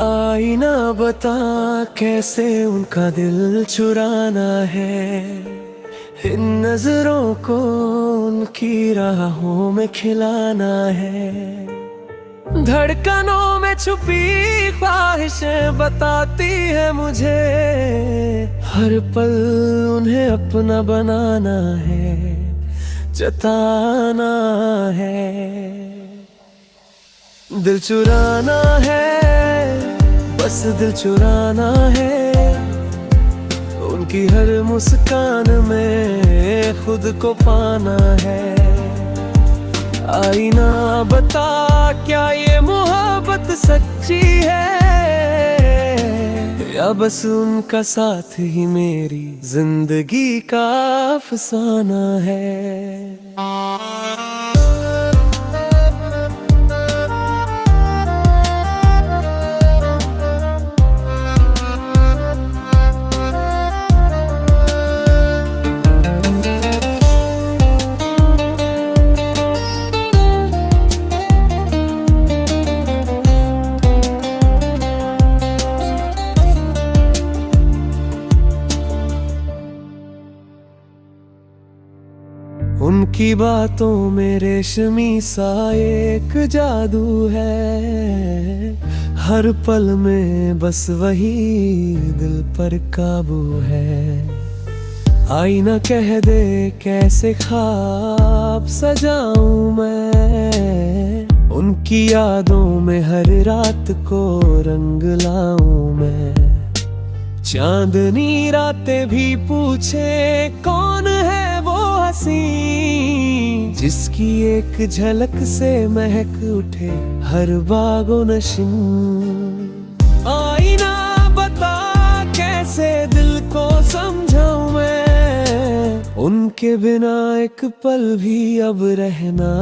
आईना बता कैसे उनका दिल चुराना है, इन नजरों को उनकी राहों में खिलाना है। धड़कनों में छुपी ख्वाहिशें बताती है मुझे, हर पल उन्हें अपना बनाना है, जताना है। दिल चुराना है, बस दिल चुराना है, उनकी हर मुस्कान में खुद को पाना है। आईना बता क्या ये मोहब्बत सच्ची है, या बस उनका साथ ही मेरी जिंदगी का अफसाना है। उनकी बातों में रेशमी सा एक जादू है, हर पल में बस वही दिल पर काबू है। आईना कह दे कैसे ख्वाब सजाऊं मैं, उनकी यादों में हर रात को रंग लाऊं मैं। चांदनी रातें भी पूछे कौन है वो हसी, जिसकी एक झलक से महक उठे हर बागो नशीं। आईना बता कैसे दिल को समझाऊं मैं, उनके बिना एक पल भी अब रह ना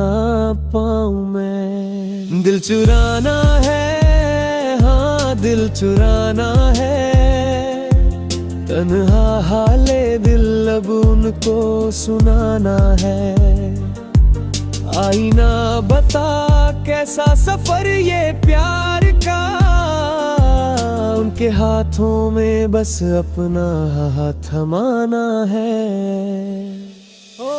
पाऊं मैं। दिल चुराना है, हाँ दिल चुराना है, तन्हा हाले दिल अब उनको सुनाना है। आईना बता कैसा सफर ये प्यार का, उनके हाथों में बस अपना हाथ थमाना है। ओ